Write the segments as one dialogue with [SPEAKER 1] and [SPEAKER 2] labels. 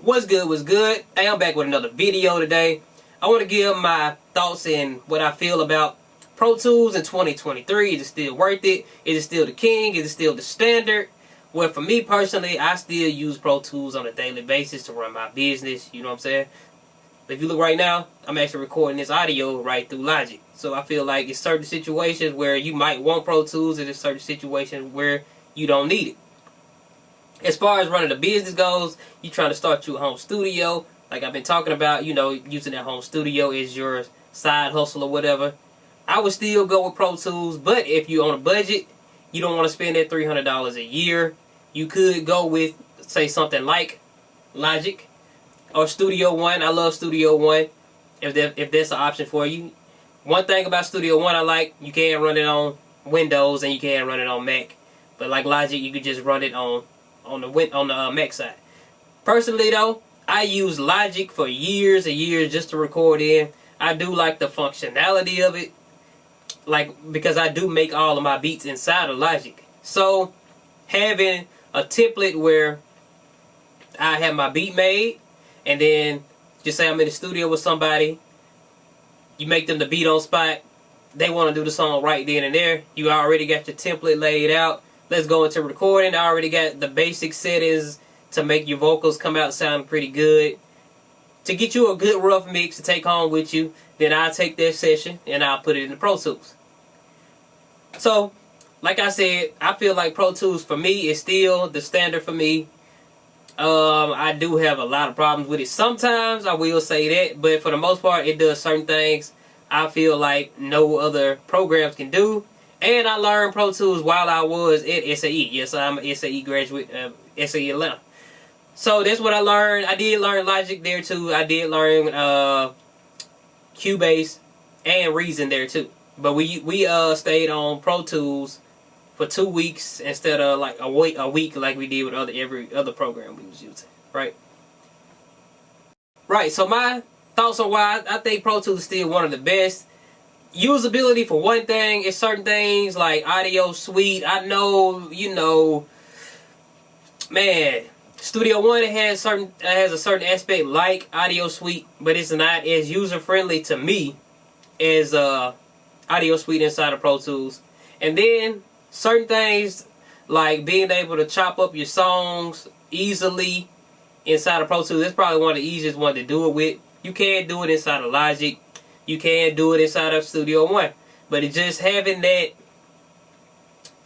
[SPEAKER 1] What's good, what's good? Hey, I'm back with another video today. I want to give my thoughts and what I feel about Pro Tools in 2023. Is it still worth it? Is it still the king? Is it still the standard? Well, for me personally, I still use Pro Tools on a daily basis to run my business. You know what I'm saying? If you look right now, I'm actually recording this audio right through Logic. So I feel like it's certain situations where you might want Pro Tools, and there's certain situations where you don't need it. As far as running the business goes, you trying to start your home studio, like I've been talking about, using that home studio as your side hustle or whatever. I would still go with Pro Tools, but if you're on a budget, you don't want to spend that $300 a year, you could go with, say, something like Logic or Studio One. I love Studio One, if that's an option for you. One thing about Studio One I like, you can run it on Windows and you can run it on Mac. But like Logic, you could just run it on the Mac side. Personally though, I use Logic for years and years just to record in. I do like the functionality of it, because I do make all of my beats inside of Logic. So having a template where I have my beat made, and then just say I'm in the studio with somebody, you make them the beat on spot, they want to do the song right then and there, you already got your template laid out. Let's go into recording. I already got the basic settings to make your vocals come out sound pretty good. To get you a good rough mix to take home with you, then I'll take that session and I'll put it in the Pro Tools. So, like I said, I feel like Pro Tools for me is still the standard for me. I do have a lot of problems with it sometimes, I will say that, but for the most part, it does certain things I feel like no other programs can do. And I learned Pro Tools while I was at SAE. Yes, I'm an SAE graduate, SAE Atlanta. So that's what I learned. I did learn Logic there too. I did learn Cubase and Reason there too. But we stayed on Pro Tools for 2 weeks instead of like a week like we did with every other program we was using. Right. Right. So my thoughts on why I think Pro Tools is still one of the best. Usability for one thing, is certain things like audio suite. I know, man, Studio One has a certain aspect like audio suite, but it's not as user friendly to me as audio suite inside of Pro Tools. And then certain things like being able to chop up your songs easily inside of Pro Tools. That's probably one of the easiest ones to do it with. You can do it inside of Logic. You can do it inside of Studio One, but it's just having that,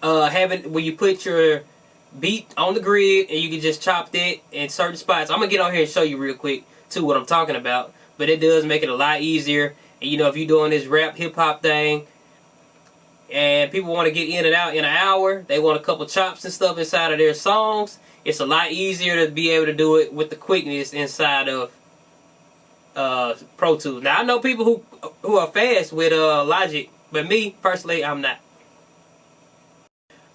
[SPEAKER 1] where you put your beat on the grid and you can just chop that in certain spots. I'm gonna get on here and show you real quick too what I'm talking about, but it does make it a lot easier. And if you're doing this rap hip hop thing, and people want to get in and out in an hour, they want a couple chops and stuff inside of their songs. It's a lot easier to be able to do it with the quickness inside of Pro Tools. Now I know people who are fast with Logic, but me personally, I'm not.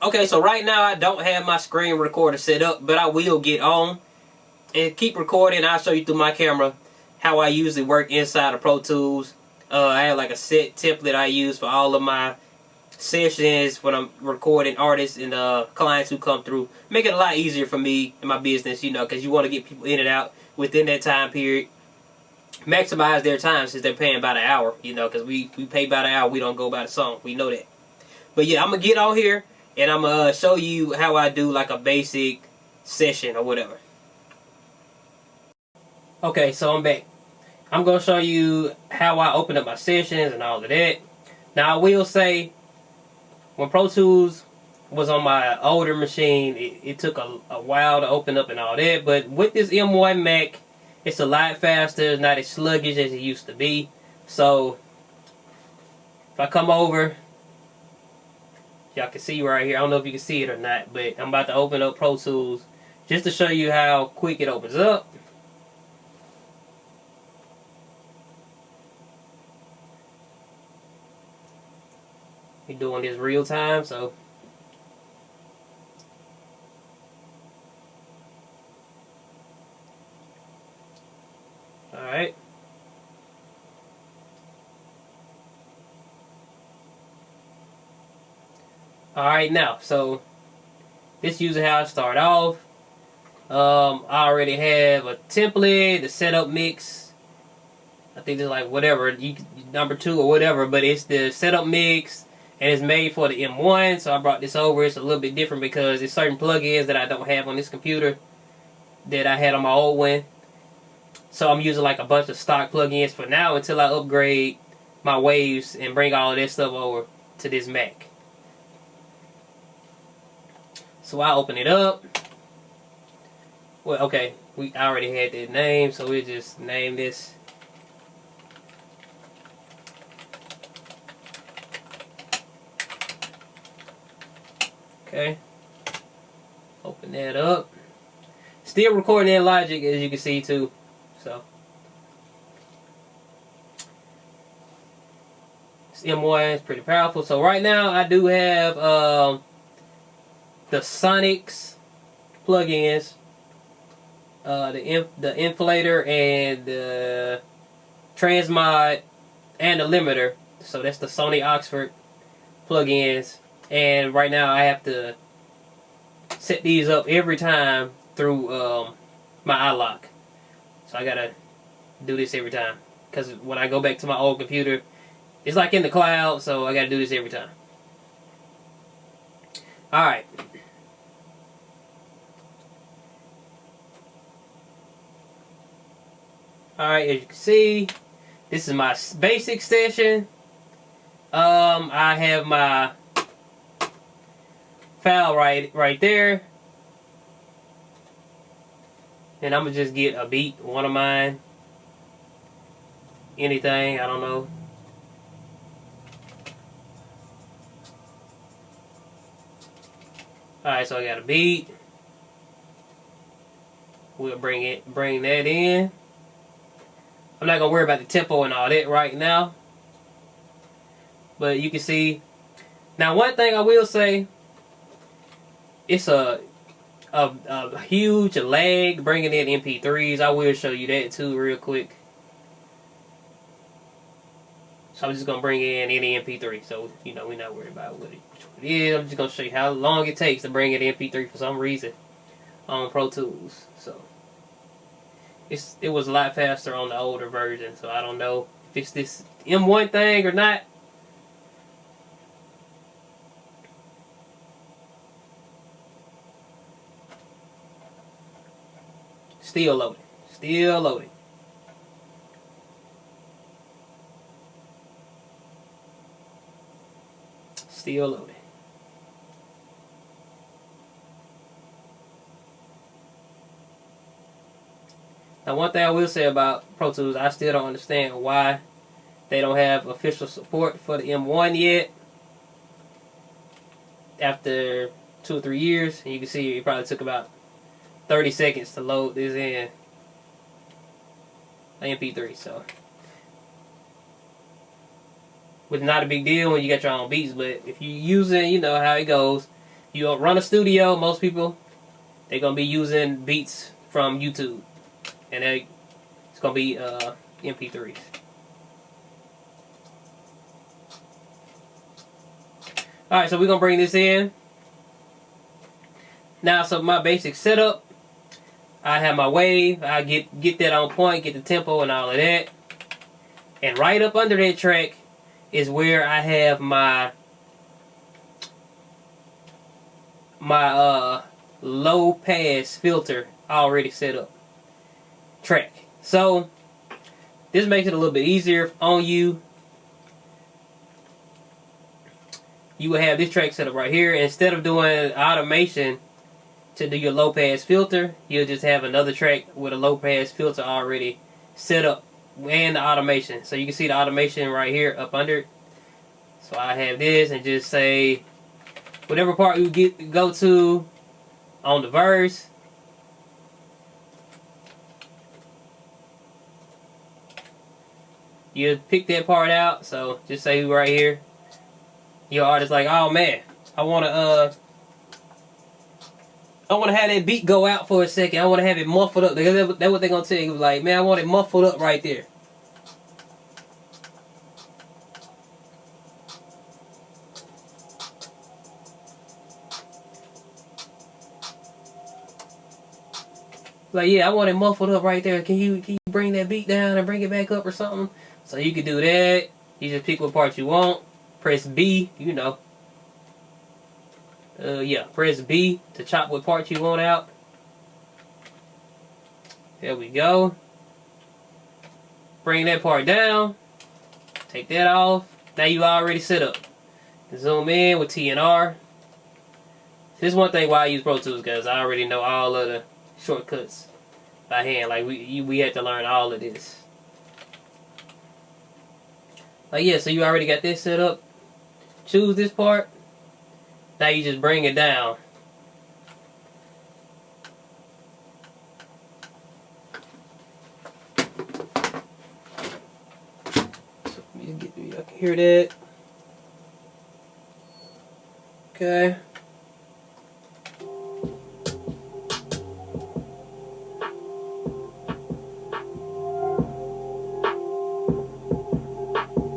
[SPEAKER 1] Okay, so right now I don't have my screen recorder set up, but I will get on and keep recording. I'll show you through my camera how I usually work inside of Pro Tools. I have like a set template I use for all of my sessions when I'm recording artists and clients who come through. Make it a lot easier for me in my business, because you want to get people in and out within that time period. Maximize their time since they're paying by the hour, because we pay by the hour, we don't go by the song. We know that. But yeah, I'm going to get on here and I'm going to show you how I do like a basic session or whatever. Okay, so I'm back. I'm going to show you how I open up my sessions and all of that. Now I will say, when Pro Tools was on my older machine, it took a while to open up and all that. But with this M1 Mac, it's a lot faster. It's not as sluggish as it used to be. So if I come over, y'all can see right here. I don't know if you can see it or not, but I'm about to open up Pro Tools just to show you how quick it opens up. We're doing this real time, so alright. Alright, now, so this is usually how I start off. I already have a template, the setup mix. I think it's like whatever, number 2 or whatever, but it's the setup mix and it's made for the M1. So I brought this over. It's a little bit different because there's certain plugins that I don't have on this computer that I had on my old one. So I'm using like a bunch of stock plugins for now until I upgrade my waves and bring all of that stuff over to this Mac. So I open it up. Well, okay, I already had that name, so we'll just name this. Okay. Open that up. Still recording in Logic, as you can see too. So this M1 is pretty powerful. So right now I do have the Sonics plugins, the inflator and the transmod and the limiter. So that's the Sony Oxford plugins. And right now I have to set these up every time through my iLock. So I gotta do this every time, because when I go back to my old computer, it's like in the cloud, so I gotta do this every time. Alright. Alright, as you can see, this is my basic session. I have my file right there. And I'm gonna just get a beat, one of mine. Anything, I don't know. Alright, so I got a beat. We'll bring that in. I'm not gonna worry about the tempo and all that right now. But you can see. Now one thing I will say, it's a huge lag bringing in MP3s. I will show you that too real quick. So I'm just going to bring in any MP3. So, you know, we're not worried about which one it is. I'm just going to show you how long it takes to bring in MP3 for some reason on Pro Tools. So it was a lot faster on the older version. So I don't know if it's this M1 thing or not. Still loading. Still loading. Still loading. Now one thing I will say about Pro Tools, I still don't understand why they don't have official support for the M1 yet. After 2 or 3 years, and you can see it probably took about 30 seconds to load this in MP3, so which is not a big deal when you got your own beats, but if you using, you know how it goes. You run a studio, most people, they're gonna be using beats from YouTube, and it's gonna be MP3s. Alright, so we're gonna bring this in. Now, so my basic setup, I have my wave, I get that on point, get the tempo and all of that. And right up under that track is where I have my low pass filter already set up track. So this makes it a little bit easier on you. You will have this track set up right here. Instead of doing automation to do your low pass filter, you'll just have another track with a low pass filter already set up and the automation. So you can see the automation right here up under it. So I have this and just say whatever part you go to on the verse. You pick that part out. So just say right here. Your artist like, oh man, I wanna have that beat go out for a second. I wanna have it muffled up. That's what they're gonna tell you. Like, man, I want it muffled up right there. Like, yeah, I want it muffled up right there. Can you bring that beat down and bring it back up or something? So you can do that. You just pick what part you want. Press B, you know. Yeah, press B to chop what part you want out. There we go. Bring that part down. Take that off. Now you already set up. Zoom in with T and R. This is one thing why I use Pro Tools, guys. I already know all of the shortcuts by hand. Like we had to learn all of this. Like, yeah, so you already got this set up. Choose this part. Now you just bring it down. So let me get you. I can hear that. Okay.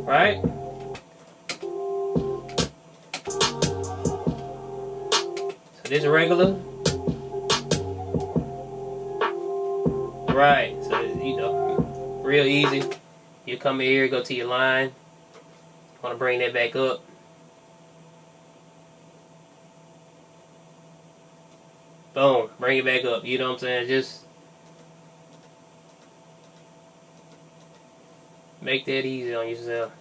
[SPEAKER 1] Right? So this is regular. Right. So, you know, real easy. You come in here, go to your line. Want to bring that back up. Boom. Bring it back up. You know what I'm saying? Just make that easy on yourself.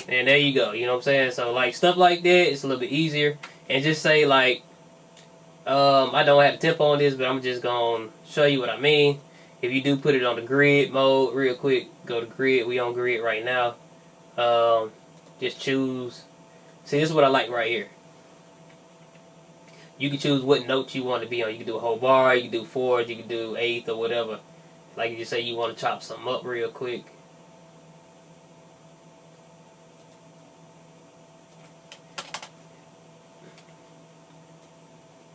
[SPEAKER 1] And there you go. You know what I'm saying? So, like, stuff like that, it's a little bit easier. And just say, like, I don't have a tempo on this, but I'm just going to show you what I mean. If you do put it on the grid mode real quick, go to grid. We on grid right now. Just choose. See, this is what I like right here. You can choose what notes you want to be on. You can do a whole bar, you can do fourth, you can do eighth or whatever. Like you say you want to chop something up real quick.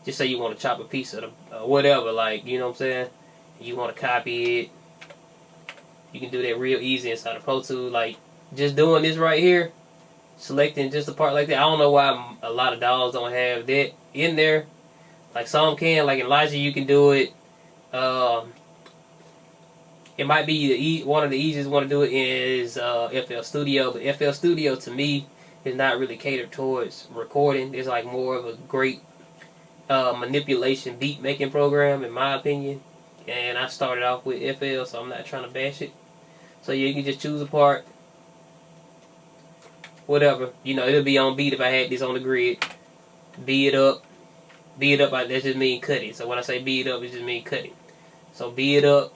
[SPEAKER 1] Just say you want to chop a piece of the whatever, like, you know what I'm saying? You want to copy it. You can do that real easy inside of Pro Tools. Like, just doing this right here, selecting just a part like that. I don't know why a lot of DAWs don't have that in there. Like, some can. Like in Logic, you can do it. It might be one of the easiest one to do it is FL Studio. But FL Studio, to me, is not really catered towards recording. It's like more of a great manipulation beat making program, in my opinion. And I started off with FL, so I'm not trying to bash it. So yeah, you can just choose a part, whatever. You know, it'll be on beat if I had this on the grid. Beat it up. That just mean cut it. So when I say beat it up, it just mean cut it. So beat it up,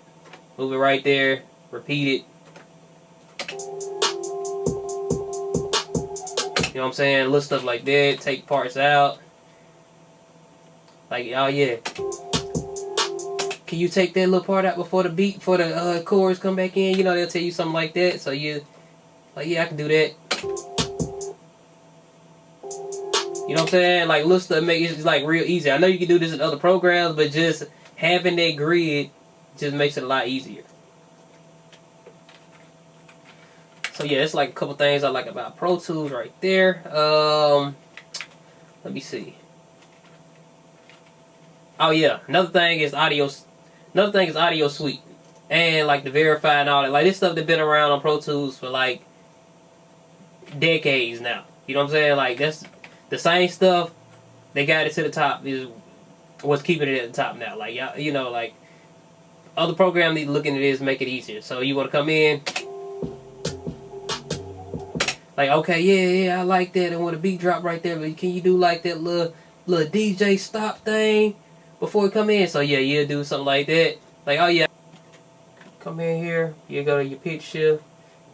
[SPEAKER 1] move it right there, repeat it. You know what I'm saying? Little stuff like that. Take parts out. Like, oh yeah. Can you take that little part out before the beat, before the chorus come back in? You know, they'll tell you something like that. So you, like, yeah, I can do that. You know what I'm saying? Like, little stuff make it like real easy. I know you can do this in other programs, but just having that grid just makes it a lot easier. So yeah, it's like a couple things I like about Pro Tools right there. Let me see. Oh yeah, another thing is audio suite. And like the verify and all that. Like, this stuff that's been around on Pro Tools for like decades now. You know what I'm saying? Like, that's the same stuff. They got it to the top is what's keeping it at the top now. Like, you know, like, other programs need to look into this, make it easier. So you want to come in, like, okay, yeah, I like that. I want a beat drop right there, but can you do like that little DJ stop thing before we come in? So yeah, you'll do something like that. Like, oh yeah, come in here, you go to your pitch shift,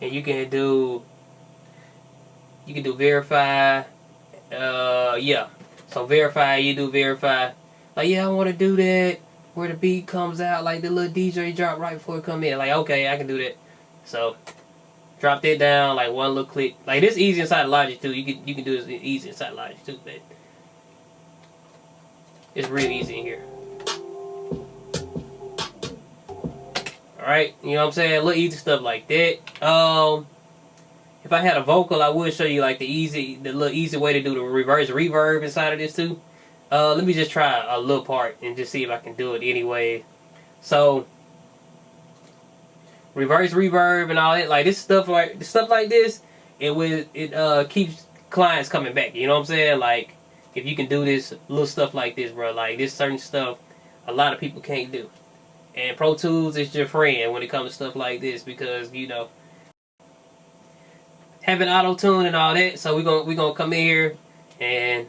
[SPEAKER 1] and you can do verify. Yeah. So verify, you do verify. Like, yeah, I want to do that where the beat comes out, like the little DJ drop right before it come in. Like, okay, I can do that. So drop that down, like one little click. Like, this easy inside of Logic too. You can do this easy inside of Logic too, but it's real easy in here. Alright, you know what I'm saying? Little easy stuff like that. if I had a vocal, I would show you like the little easy way to do the reverse reverb inside of this too. Let me just try a little part and just see if I can do it anyway. So reverse reverb and all that, like this stuff like this, it keeps clients coming back. You know what I'm saying? Like if you can do this little stuff like this, bro, like this certain stuff a lot of people can't do. And Pro Tools is your friend when it comes to stuff like this, because you know, having auto tune and all that. So we're gonna come in here and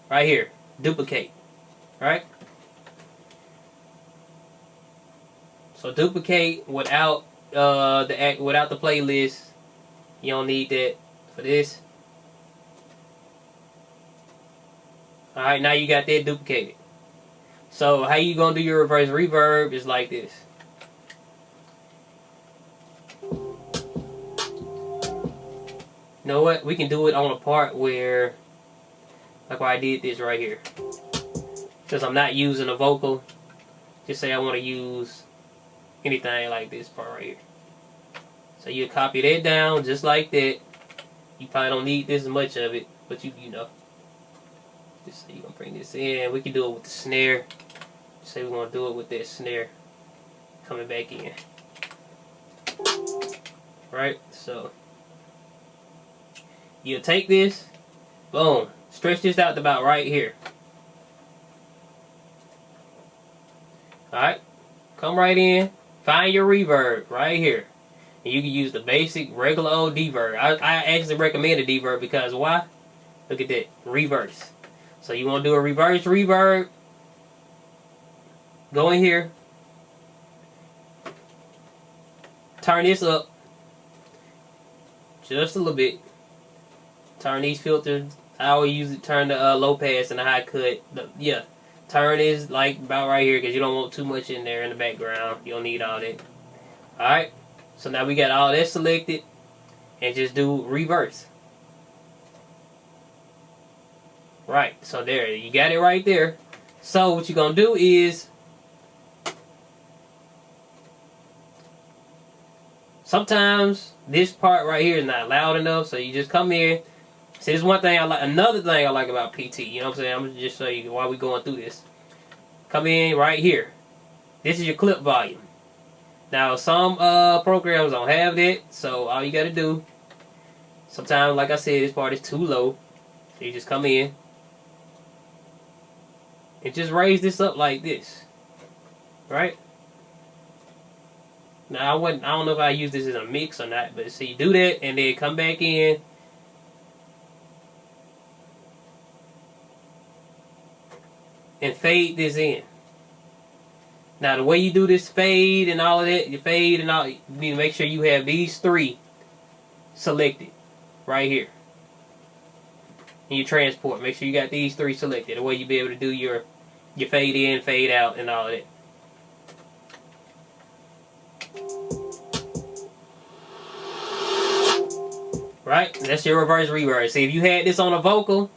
[SPEAKER 1] right here duplicate, right? So duplicate without without the playlist. You don't need that for this. All right, now you got that duplicated. So how you gonna do your reverse reverb is like this. You know what? We can do it on a part where, like why I did this right here. Because I'm not using a vocal. Just say I want to use anything like this part right here. So you copy that down just like that. You probably don't need this much of it, but you know. Just so you gonna bring this in. We can do it with the snare. Say we want to do it with that snare coming back in. Right? So you'll take this, boom, stretch this out to about right here. Alright? Come right in, find your reverb right here. And you can use the basic regular old deverb. I actually recommend a deverb because why? Look at that. Reverse. So you want to do a reverse reverb. Go in here. Turn this up. Just a little bit. Turn these filters. I always use it. Turn the low pass and the high cut. Yeah. Turn is like about right here because you don't want too much in there in the background. You don't need all that. Alright. So now we got all that selected. And just do reverse. Right. So there. You got it right there. So what you're going to do is, sometimes this part right here is not loud enough. So you just come here. See, this is one thing I like. Another thing I like about PT. You know what I'm saying? I'm going to just show you why we're going through this. Come in right here. This is your clip volume. Now, some programs don't have that. So all you got to do, sometimes, like I said, this part is too low. So you just come in. And just raise this up like this. Right? Now, I don't know if I use this in a mix or not. But see, you do that and then come back in. And fade this in. Now the way you do this fade and all of that, you fade and all, you need to make sure you have these three selected right here. And your transport, make sure you got these three selected. The way you be able to do your fade in, fade out, and all of that. Right? That's your reverse reverb. See, if you had this on a vocal,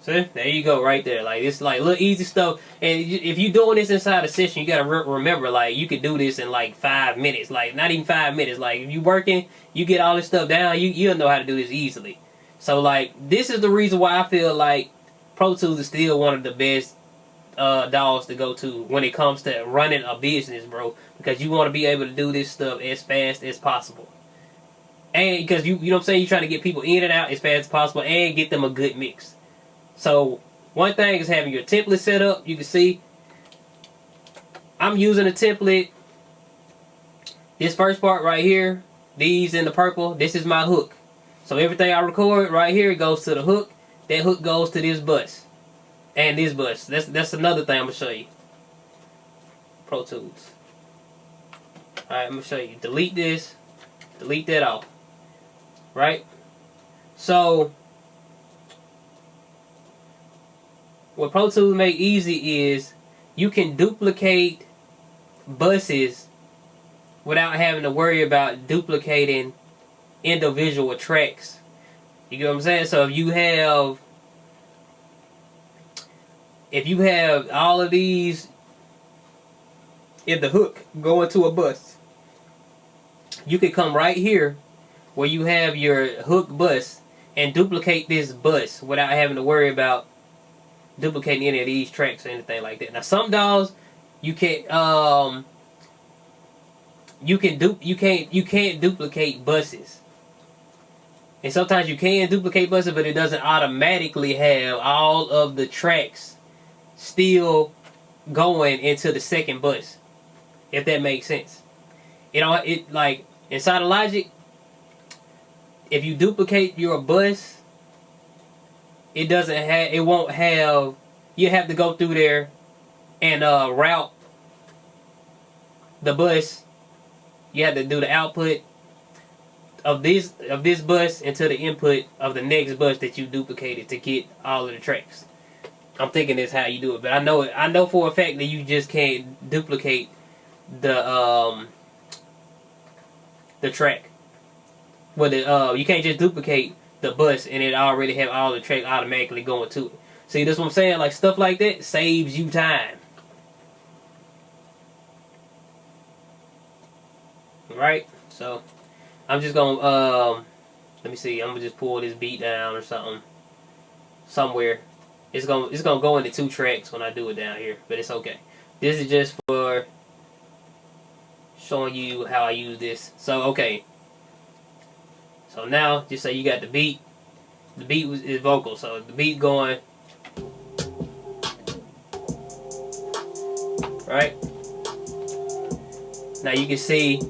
[SPEAKER 1] see, there you go, right there. Like it's like little easy stuff. And if you're doing this inside a session, you gotta remember, like you could do this in like 5 minutes. Like not even 5 minutes. Like if you working, you get all this stuff down, you'll know how to do this easily. So like this is the reason why I feel like Pro Tools is still one of the best DAWs to go to when it comes to running a business, bro. Because you want to be able to do this stuff as fast as possible. And because you know what I'm saying, you're trying to get people in and out as fast as possible and get them a good mix. So one thing is having your template set up. You can see I'm using a template. This first part right here, these in the purple, this is my hook. So everything I record right here goes to the hook. That hook goes to this bus. And this bus. That's another thing I'm going to show you. Pro Tools. Alright, I'm going to show you. Delete this. Delete that off. Right? So what Pro Tools make easy is you can duplicate buses without having to worry about duplicating individual tracks. You get what I'm saying? So if you have all of these if the hook go into a bus, you can come right here where you have your hook bus and duplicate this bus without having to worry about duplicating any of these tracks or anything like that. Now some dolls you can't you can't duplicate buses. And sometimes you can duplicate buses, but it doesn't automatically have all of the tracks still going into the second bus. If that makes sense. It like inside of Logic, if you duplicate your bus, it won't have, you have to go through there and route the bus. You have to do the output of this bus into the input of the next bus that you duplicated to get all of the tracks. I'm thinking that's how you do it, but I know for a fact that you just can't duplicate the track. Well, you can't just duplicate the bus and it already have all the track automatically going to it. See, that's what I'm saying. Like stuff like that saves you time. Right? So I'm just gonna let me see. I'm gonna just pull this beat down or something somewhere. It's gonna go into 2 tracks when I do it down here, but it's okay. This is just for showing you how I use this. So okay. So now, just say you got the beat. The beat is vocal, so the beat going. Right? Now you can see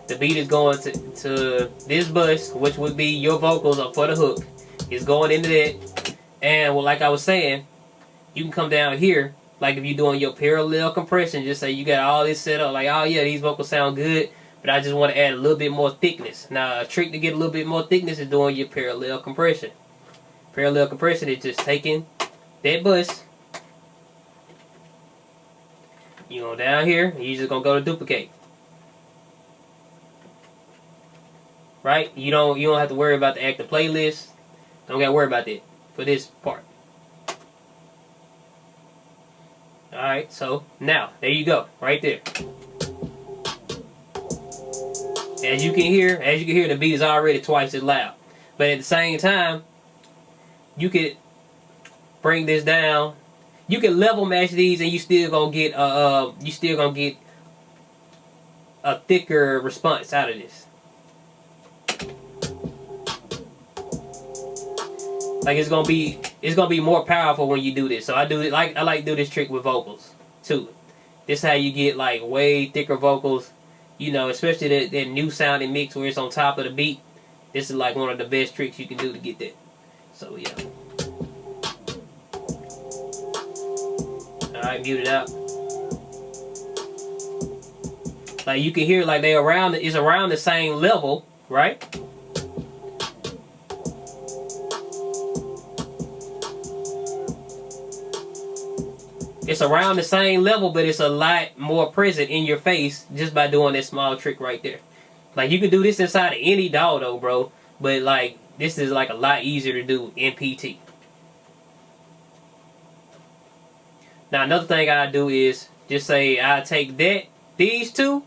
[SPEAKER 1] the beat is going to this bus, which would be your vocals or for the hook. It's going into that. And well, like I was saying, you can come down here, like if you're doing your parallel compression, just say you got all this set up, like, oh yeah, these vocals sound good, but I just want to add a little bit more thickness. Now, a trick to get a little bit more thickness is doing your parallel compression. Parallel compression is just taking that bus, you go down here, and you're just gonna go to duplicate. Right? You don't have to worry about the active playlist. Don't gotta worry about that for this part. Alright, so now there you go, right there. As you can hear, the beat is already twice as loud. But at the same time, you could bring this down. You can level match these, and you still gonna get a thicker response out of this. Like it's gonna be more powerful when you do this. So I like to do this trick with vocals too. This is how you get like way thicker vocals. You know, especially that new sounding mix where it's on top of the beat. This is like one of the best tricks you can do to get that. So yeah. Alright, mute it out. Like you can hear like it's around the same level, right? It's around the same level, but it's a lot more present in your face just by doing that small trick right there. Like you can do this inside of any DAW though, bro. But like this is like a lot easier to do in PT. Now another thing I do is just say I take these two.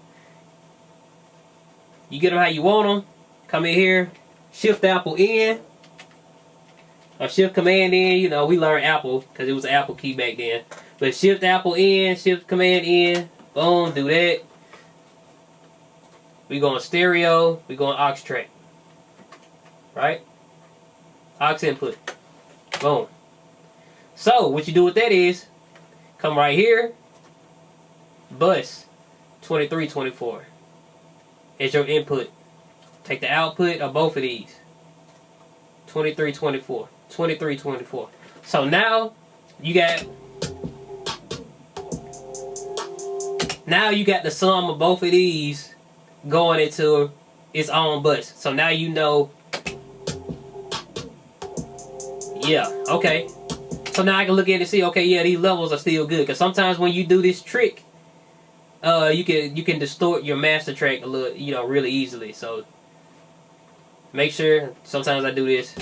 [SPEAKER 1] You get them how you want them. Come in here, Shift Apple in, or Shift Command in. You know, we learned Apple because it was an Apple key back then. But Shift Apple in, Shift Command in, boom, do that. We going stereo, we going aux track. Right? Aux input. Boom. So, what you do with that is, come right here, bus 2324. It's your input. Take the output of both of these. 2324. 2324. So now, you got the sum of both of these going into its own bus. So now you know. Yeah, okay. So now I can look at it and see, okay, yeah, these levels are still good. Because sometimes when you do this trick, you can distort your master track a little, you know, really easily. So make sure. Sometimes I do this.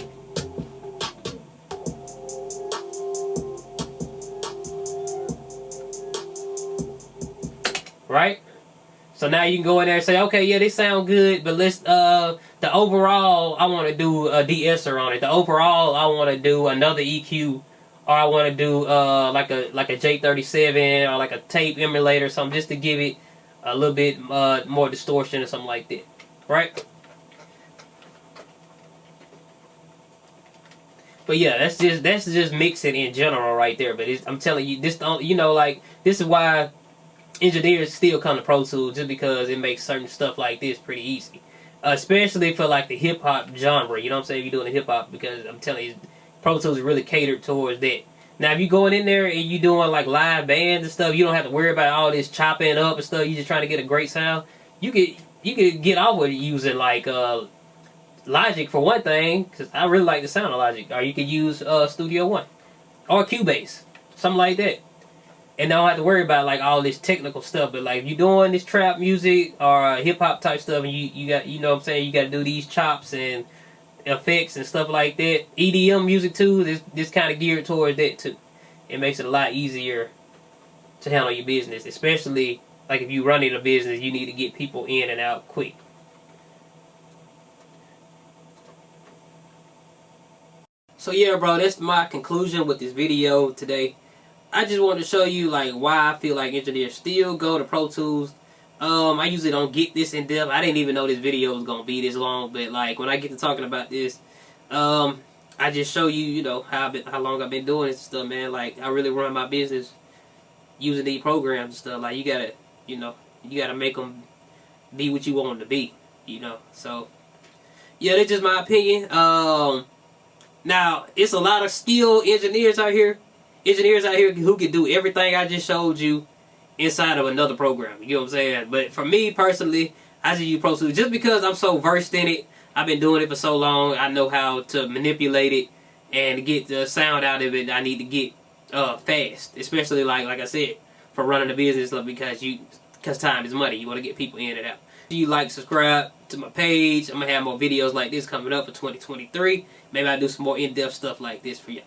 [SPEAKER 1] right? So now you can go in there and say, okay, yeah, they sound good, but let's the overall I want to do a de-esser on it. The overall I want to do another EQ, or I want to do like a J37 or like a tape emulator or something, just to give it a little bit more distortion or something like that, right? But yeah, that's just mixing in general right there. But I'm telling you, this don't, you know, like, this is why engineers still come to Pro Tools, just because it makes certain stuff like this pretty easy, especially for like the hip hop genre. You know what I'm saying? If you're doing the hip hop, because I'm telling you, Pro Tools is really catered towards that. Now, if you going in there and you doing like live bands and stuff, you don't have to worry about all this chopping up and stuff. You just trying to get a great sound. You could get off with using like Logic for one thing, because I really like the sound of Logic. Or you could use Studio One or Cubase, something like that. And don't have to worry about like all this technical stuff. But like, if you're doing this trap music or hip hop type stuff, and you got, you know what I'm saying, you got to do these chops and effects and stuff like that. EDM music too. This kind of geared towards that too. It makes it a lot easier to handle your business, especially like if you running a business, you need to get people in and out quick. So yeah, bro, that's my conclusion with this video today. I just wanted to show you like why I feel like engineers still go to Pro Tools. I usually don't get this in depth. I didn't even know this video was gonna be this long, but like when I get to talking about this, I just show you, you know, how long I've been doing this stuff, man. Like, I really run my business using these programs and stuff. Like, you gotta, you know, you gotta make them be what you want them to be, you know. So yeah, that's just my opinion. Now it's a lot of skilled engineers out here. Who can do everything I just showed you inside of another program. You know what I'm saying? But for me personally, I just use Pro Tools just because I'm so versed in it. I've been doing it for so long. I know how to manipulate it and to get the sound out of it. I need to get fast, especially like I said, for running a business, because time is money. You want to get people in and out. If you like, subscribe to my page. I'm gonna have more videos like this coming up for 2023. Maybe I'll do some more in-depth stuff like this for y'all.